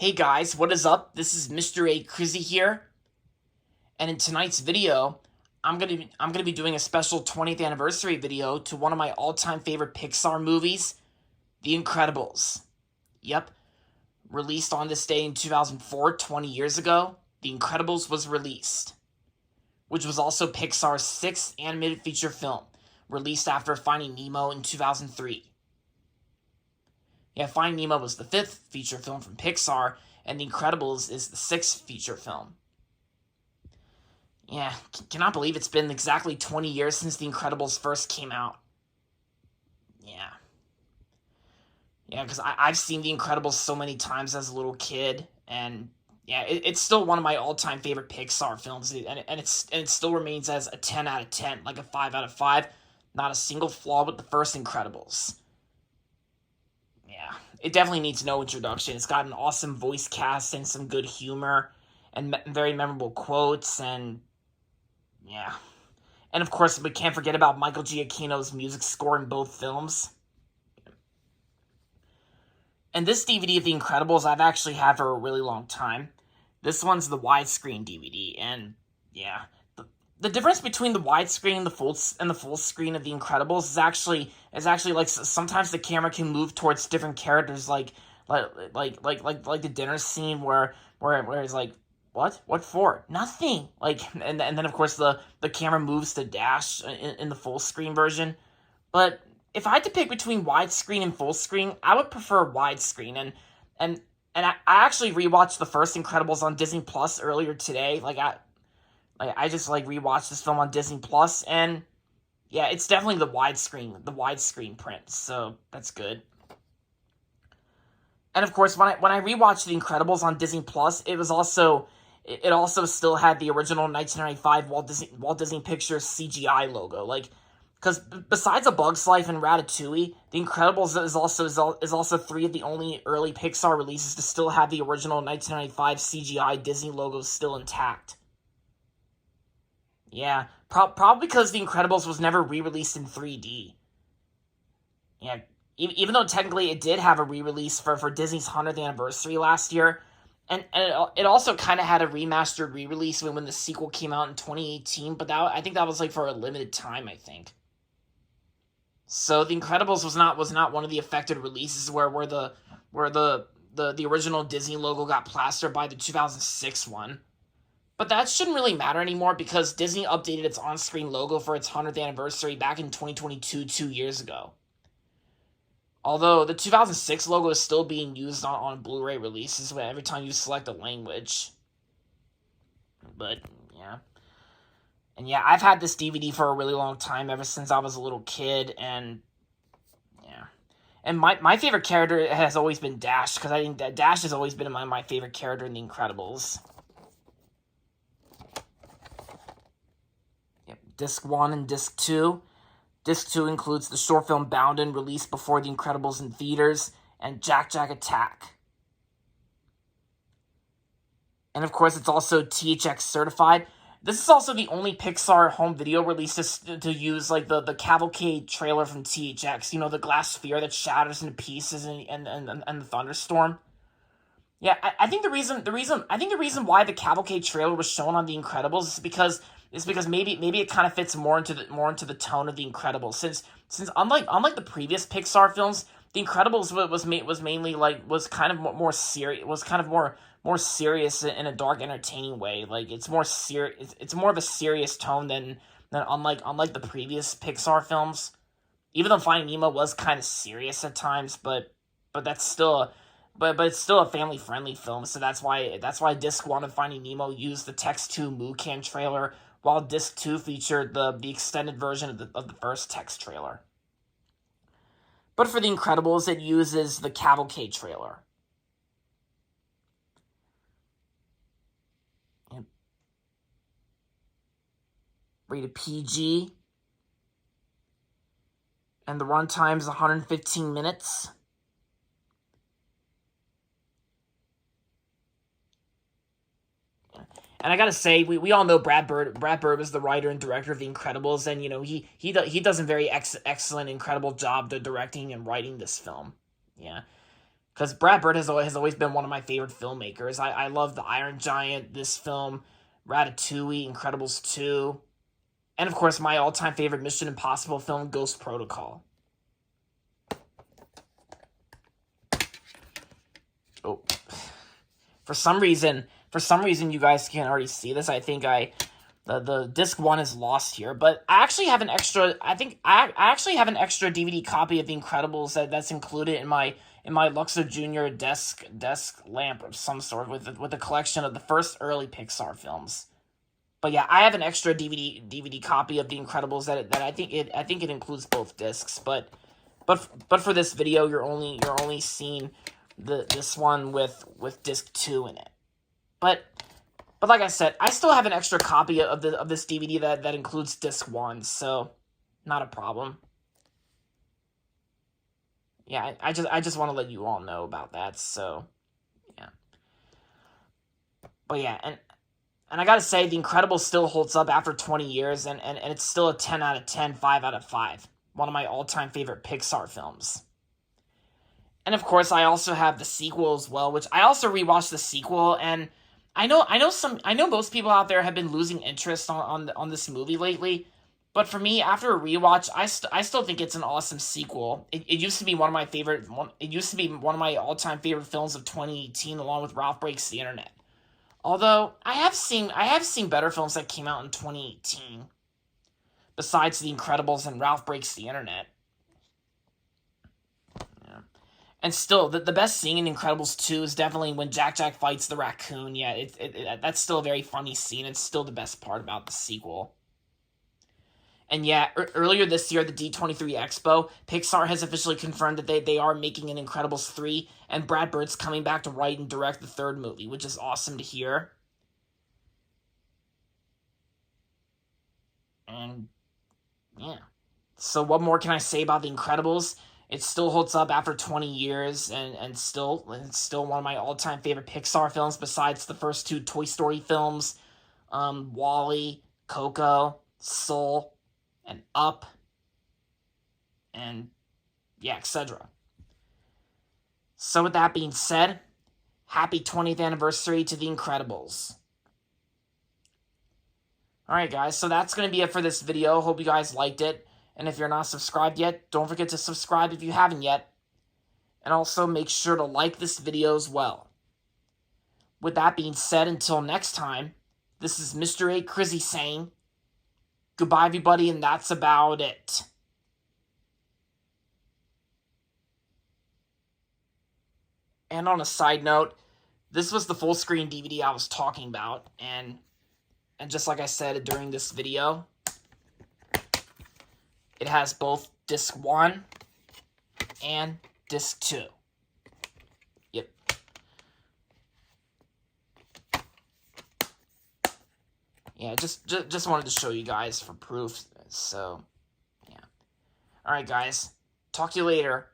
Hey guys, what is up? This is Mr. A Crizzy here, and in tonight's video, I'm gonna be doing a special 20th anniversary video to one of my all-time favorite Pixar movies, The Incredibles. Yep, released on this day in 2004, 20 years ago, The Incredibles was released, which was also Pixar's sixth animated feature film, released after Finding Nemo in 2003. Yeah, Finding Nemo was the fifth feature film from Pixar, and The Incredibles is the sixth feature film. Yeah, cannot believe it's been exactly 20 years since The Incredibles first came out. Yeah. Yeah, because I've seen The Incredibles so many times as a little kid, and yeah, it's still one of my all-time favorite Pixar films, and it still remains as a 10 out of 10, like a 5 out of 5. Not a single flaw with the first Incredibles. Yeah, it definitely needs no introduction. It's got an awesome voice cast and some good humor and very memorable quotes, and yeah. And of course, we can't forget about Michael Giacchino's music score in both films. And this DVD of The Incredibles I've actually had for a really long time. This one's the widescreen DVD, and yeah, the difference between the widescreen and the full screen of The Incredibles is actually like sometimes the camera can move towards different characters, like the dinner scene where it's like, what for? Nothing. Like, and then of course the camera moves to Dash in the full screen version. But if I had to pick between widescreen and full screen, I would prefer widescreen. And I actually rewatched the first Incredibles on Disney Plus earlier today. I just like rewatched this film on Disney Plus, and yeah, it's definitely the widescreen print. So that's good. And of course, when I rewatched The Incredibles on Disney Plus, it also still had the original 1995 Walt Disney Pictures CGI logo. Like, because besides A Bug's Life and Ratatouille, The Incredibles is also three of the only early Pixar releases to still have the original 1995 CGI Disney logo still intact. Yeah, probably because The Incredibles was never re-released in 3D. Yeah, even though technically it did have a re-release for Disney's 100th anniversary last year, and it also kind of had a remastered re-release when the sequel came out in 2018, but I think that was like for a limited time, I think. So The Incredibles was not one of the affected releases where the original Disney logo got plastered by the 2006 one. But that shouldn't really matter anymore because Disney updated its on-screen logo for its 100th anniversary back in 2022, 2 years ago. Although the 2006 logo is still being used on Blu-ray releases every time you select a language. But, yeah. And yeah, I've had this DVD for a really long time, ever since I was a little kid, and yeah. And my favorite character has always been Dash, because I think that Dash has always been my favorite character in The Incredibles. Yep, Disc 1 and Disc 2. Disc 2 includes the short film Boundin', released before The Incredibles in theaters, and Jack Jack Attack. And of course, it's also THX certified. This is also the only Pixar home video release to use like the Cavalcade trailer from THX. You know, the glass sphere that shatters into pieces and the thunderstorm. Yeah, I think the reason why the Cavalcade trailer was shown on The Incredibles is because maybe it kind of fits more into the tone of The Incredibles, since unlike the previous Pixar films, The Incredibles was mainly like was kind of more serious, more serious in a dark, entertaining way. Like, it's more serious, it's more of a serious tone than unlike the previous Pixar films. Even though Finding Nemo was kind of serious at times, but that's still but it's still a family friendly film, so that's why Disc 1 of Finding Nemo used the Text 2 Moocan trailer, while Disc 2 featured the extended version of the first text trailer. But for The Incredibles, it uses the Cavalcade trailer. Yep. Rated PG, and the runtime is 115 minutes. And I gotta say, we all know Brad Bird. Brad Bird was the writer and director of The Incredibles, and he does a very excellent, incredible job directing and writing this film. Yeah, Because Brad Bird has always been one of my favorite filmmakers. I love The Iron Giant, this film, Ratatouille, Incredibles 2, and of course my all-time favorite Mission Impossible film, Ghost Protocol. Oh, for some reason you guys can't already see this. I think the disc 1 is lost here, but I actually have an extra. I actually have an extra DVD copy of The Incredibles that's included in my Luxor Junior desk lamp of some sort with a collection of the first early Pixar films. But yeah, I have an extra DVD copy of The Incredibles that I think it includes both discs. But for this video, you're only seeing this one with disc 2 in it. But like I said, I still have an extra copy of this DVD that includes disc 1, so not a problem. Yeah, I just want to let you all know about that. So yeah. But yeah, and I gotta say, The Incredibles still holds up after 20 years, and it's still a 10 out of 10, 5 out of 5. One of my all-time favorite Pixar films. And of course, I also have the sequel as well, which I also rewatched the sequel, and I know most people out there have been losing interest on this movie lately, but for me, after a rewatch, I still think it's an awesome sequel. It used to be one of my favorite it used to be one of my all-time favorite films of 2018, along with Ralph Breaks the Internet. Although I have seen better films that came out in 2018 besides The Incredibles and Ralph Breaks the Internet. And still, the best scene in Incredibles 2 is definitely when Jack fights the raccoon. Yeah, that's still a very funny scene. It's still the best part about the sequel. And yeah, earlier this year at the D23 Expo, Pixar has officially confirmed that they are making an Incredibles 3, and Brad Bird's coming back to write and direct the third movie, which is awesome to hear. And yeah. So what more can I say about The Incredibles? It still holds up after 20 years, and it's still one of my all-time favorite Pixar films, besides the first 2 Toy Story films, WALL-E, Coco, Soul, and Up, and yeah, etc. So with that being said, happy 20th anniversary to The Incredibles. Alright guys, so that's going to be it for this video. Hope you guys liked it. And if you're not subscribed yet, don't forget to subscribe if you haven't yet. And also make sure to like this video as well. With that being said, until next time, this is Mr. A. Crizzy saying, goodbye everybody, and that's about it. And on a side note, this was the full screen DVD I was talking about, and just like I said during this video, it has both disc 1 and disc 2. Yep. Yeah, just wanted to show you guys for proof. So, yeah. Alright, guys. Talk to you later.